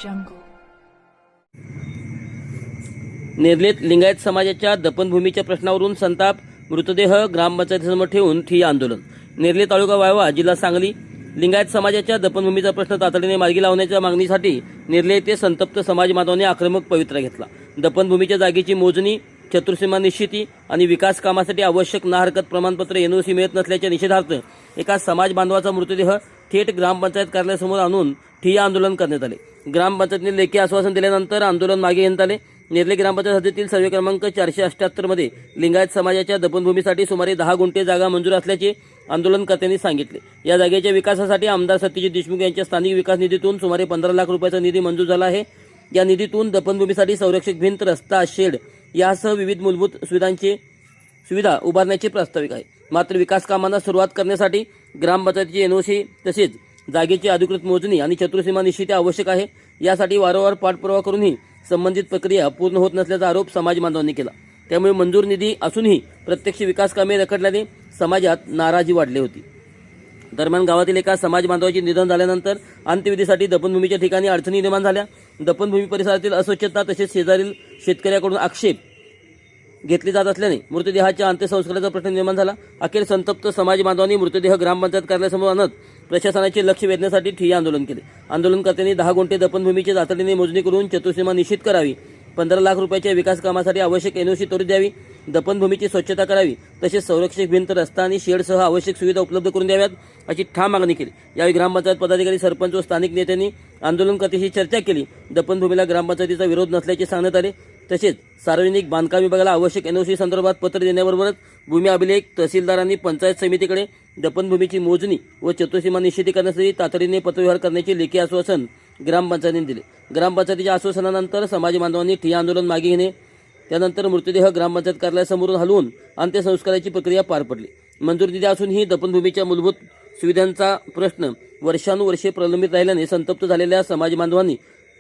jungle. नेरलेत Lingayat समाजाच्या दफनभूमीच्या प्रश्नावरून संताप, मृतदेह ग्रामपंचायतीसमोर ठेवून ठिय्या आंदोलन. नेरले तालुका वाळवा, जिल्हा सांगली. लिंगायत समाजाच्या दफनभूमीचा प्रश्न तातडीने मार्गी लावण्याच्या मागणीसाठी नेरले येथे संतप्त समाज बांधवांनी आक्रमक पवित्रा घेतला. दफनभूमीच्या जागेची मोजणी, चतुर्सीमा निश्चिती आणि विकास कामासाठी आवश्यक ना हरकत प्रमाणपत्र एनओसी मिळत नसल्याच्या निषेधार्थ एका समाज बांधवाचा मृतदेह थेट ग्रामपंचायत कार्यालयासमोर आणून ठिय्या आंदोलन करण्यात आले. ग्रामपंचायतीने लेखी आश्वासन दिल्यानंतर आंदोलन मागे घेण्यात आले. नेरले ग्रामपंचायत हद्दीतील सर्वे क्रमांक 478 मध्ये लिंगायत समाजाच्या दफनभूमीसाठी सुमारे 10 गुंठे जागा मंजूर असल्याचे आंदोलनकर्त्यांनी सांगितले. या जागेच्या विकासासाठी आमदार सत्यजित देशमुख यांच्या स्थानिक विकास निधीतून सुमारे 15 लाख रुपयाचा निधी मंजूर झाला आहे. या निधीतून दफनभूमीसाठी संरक्षक भिंत, रस्ता, शेड यासह विविध मूलभूत सुविधा उभारण्याचे प्रास्ताविक आहे. मात्र विकास कामांना सुरुवात करण्यासाठी ग्रामपंचायतीची एनओसी तसेच जागेची अधिकृत मोजणी आणि चतुर्सीमा निश्चिती आवश्यक आहे. यासाठी वारंवार पाठपुरावा करूनही संबंधित प्रक्रिया पूर्ण होत नसल्याचा आरोप समाज बांधवांनी केला. त्यामुळे मंजूर निधी असूनही प्रत्यक्ष विकास कामे रखडल्याने समाजात नाराजी वाढली होती. दरम्यान गावातील एका समाज बांधवाचे निधन झाल्यानंतर अंत्यविधीसाठी दफनभूमीच्या ठिकाणी अडचणी निर्माण झाल्या. दफनभूमी परिसरातील अस्वच्छता तसेच शेजारील शेतकऱ्याकडून आक्षेप घेतले जात असल्याने मृतदेहाच्या अंत्यसंस्काराचा प्रश्न निर्माण झाला. अखेर संतप्त समाज बांधवांनी मृतदेह ग्रामपंचायत कार्यालयासमोर आणत प्रशासनाचे लक्ष वेधण्यासाठी ठिय्या आंदोलन केले. आंदोलनकर्त्यांनी 10 गुंठे दफनभूमीची तातडीने मोजणी करून चतुर्सीमा निश्चित करावी, 15 लाख रुपयाच्या विकास कामासाठी आवश्यक एनओसी त्वरित द्यावी, दफनभूमीची स्वच्छता करावी, तसेच संरक्षक भिंत, रस्ता आणि शेडसह आवश्यक सुविधा उपलब्ध करून द्याव्यात अशी ठाम मागणी केली. यावेळी ग्रामपंचायत पदाधिकारी, सरपंच व स्थानिक नेत्यांनी आंदोलनकर्त्यांशी चर्चा केली. दफनभूमीला ग्रामपंचायतीचा विरोध नसल्याचे सांगण्यात आले. तसेच सार्वजनिक बांधकाम विभागाला आवश्यक एनओसी संदर्भात पत्र देण्याबरोबरच भूमी अभिलेख, तहसीलदारांनी पंचायत समितीकडे दफनभूमीची मोजणी व चतुर्सीमा निश्चिती करण्यासाठी तातडीने पत्रव्यवहार करण्याचे लेखी आश्वासन ग्रामपंचायतीने दिले. ग्रामपंचायतीच्या आश्वासनानंतर समाज बांधवांनी ठिय्या आंदोलन मागे घेणे, त्यानंतर मृतदेह ग्रामपंचायत कार्यालयासमोरून हलवून अंत्यसंस्काराची प्रक्रिया पार पडली. मंजूर निधी असूनही दफनभूमीच्या मूलभूत सुविधांचा प्रश्न वर्षानुवर्षे प्रलंबित राहिल्याने संतप्त झालेल्या समाज बांधवांनी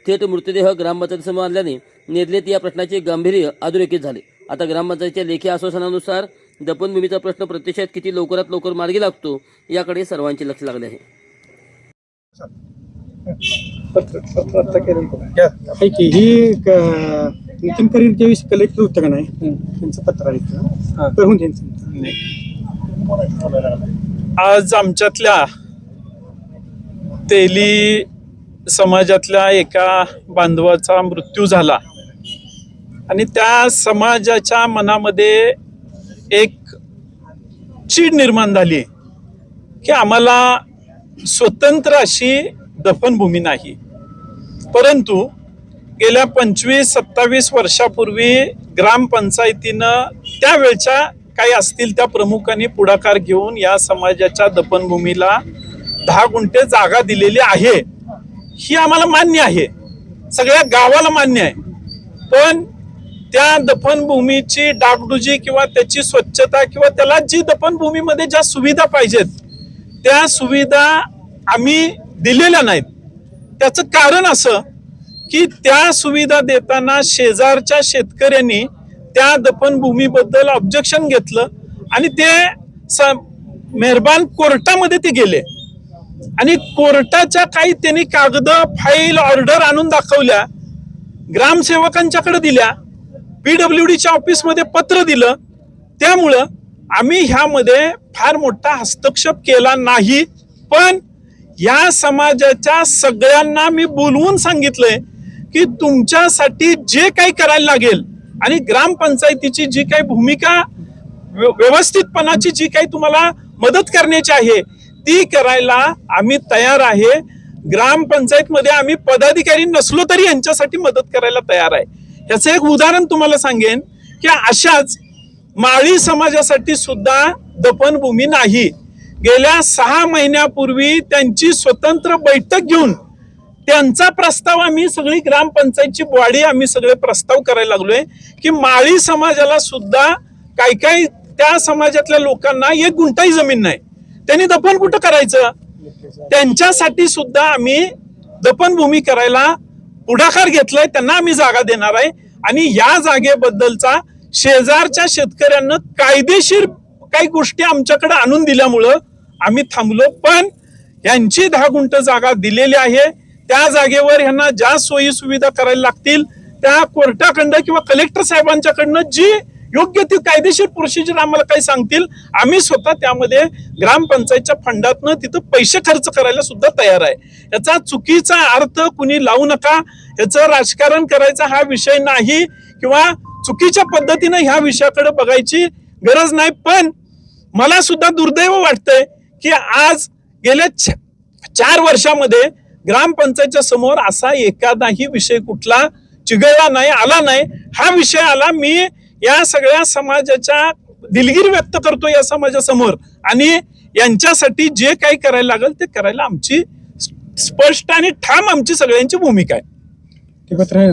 थेट मृतदेह ग्रामपंचायतीसमोर आणल्याने नेरलेत या प्रश्नाचे गांभीर्य अधोरेखित झाले. आता ग्रामपंचायतीच्या लेखी आश्वासनानुसार दफनभूमीचा प्रश्न प्रत्यक्षात किती लवकरात लवकर मार्गी लागतो याकडे सर्वांचे लक्ष लागले आहे. ही नितीन करीर ज्यावेळेस कलेक्टर होतं का नाही, त्यांचं पत्र आहे. आज आमच्यातल्या तेली समाजातल्या एका बांधवाचा मृत्यू झाला आणि त्या समाजाच्या मनामध्ये एक चीड निर्माण झाली की आम्हाला स्वतंत्र अशी दफनभूमी नाही. परंतु गेल्या 25-27 वर्षापूर्वी ग्रामपंचायतीनं त्यावेळच्या काही असतील त्या प्रमुखांनी पुढाकार घेऊन या समाजाच्या दफनभूमीला 10 गुंठे जागा दिलेली आहे. ही आम्हाला मान्य आहे, सगळ्या गावाला मान्य आहे. पण त्या दफनभूमीची डागडुजी किंवा त्याची स्वच्छता किंवा त्याला जी दफनभूमीमध्ये ज्या सुविधा पाहिजेत त्या सुविधा आम्ही दिलेल्या नाहीत. त्याचं कारण असं की त्या सुविधा देताना शेजारच्या शेतकऱ्यांनी त्या दफनभूमीबद्दल ऑब्जेक्शन घेतलं आणि ते मेहरबान कोर्टामध्ये ते गेले आणि कोर्टाच्या काही त्यांनी कागद, फाईल, ऑर्डर आणून दाखवल्या, ग्रामसेवकांच्याकडे दिल्या, PWDच्या ऑफिसमध्ये पत्र दिलं. त्यामुळं आम्ही ह्यामध्ये फार मोठा हस्तक्षेप केला नाही. पण या समाजाच्या सगळ्यांना मी बोलवून सांगितलंय की तुमच्यासाठी जे काही करायला लागेल आणि ग्रामपंचायतीची जी काही भूमिका, व्यवस्थितपणाची जी काही तुम्हाला मदत करण्याची आहे ती करायला आम्ही तयार आहे. ग्रामपंचायतमध्ये आम्ही पदाधिकारी नसलो तरी यांच्यासाठी मदत करायला तयार आहे. याचं एक उदाहरण तुम्हाला सांगेन की अशाच माळी समाजासाठी सुद्धा दफनभूमी नाही. गेल्या 6 महिन्यापूर्वी त्यांची स्वतंत्र बैठक घेऊन त्यांचा प्रस्ताव आम्ही सगळी ग्रामपंचायतची बॉडी आम्ही सगळे प्रस्ताव करायला लागलोय की माळी समाजाला सुद्धा काही त्या समाजातल्या लोकांना 1 गुंठाही जमीन नाही, त्यांनी दफन कुठं करायचं, त्यांच्यासाठी सुद्धा आम्ही दफनभूमी करायला पुढाकार घेतलाय. त्यांना आम्ही जागा देणार आहे आणि या जागेबद्दलचा शेजारच्या शेतकऱ्यांना कायदेशीर काही गोष्टी आमच्याकडे आणून दिल्यामुळं आम्ही थांबलो. पण यांची 10 गुंठ जागा दिलेली आहे. त्या जागेवर ह्यांना ज्या सोयी सुविधा करायला लागतील त्या कोर्टाकडनं किंवा कलेक्टर साहेबांच्याकडनं जी योग्य ती कायदेशीर प्रोसिजर आम्हाला काही सांगतील, आम्ही स्वतः त्यामध्ये ग्रामपंचायतच्या फंडातनं तिथं पैसे खर्च करायला सुद्धा तयार आहे. याचा चुकीचा अर्थ कुणी लावू नका. याचं राजकारण करायचा हा विषय नाही किंवा चुकीच्या पद्धतीनं ह्या विषयाकडे बघायची गरज नाही. पण मला सुद्धा दुर्दैव वाटतंय की आज गेल्या 4 वर्षामध्ये ग्रामपंचायतच्या समोर असा एखादाही विषय कुठला चिघळला नाही, आला नाही. हा विषय आला. मी या सगळ्या समाजाच्या दिलगिरी व्यक्त करतो या समाजासमोर आणि यांच्यासाठी जे काही करायला लागेल ते करायला आमची स्पष्ट आणि ठाम आमची सगळ्यांची भूमिका आहे. ते पत्र आहे.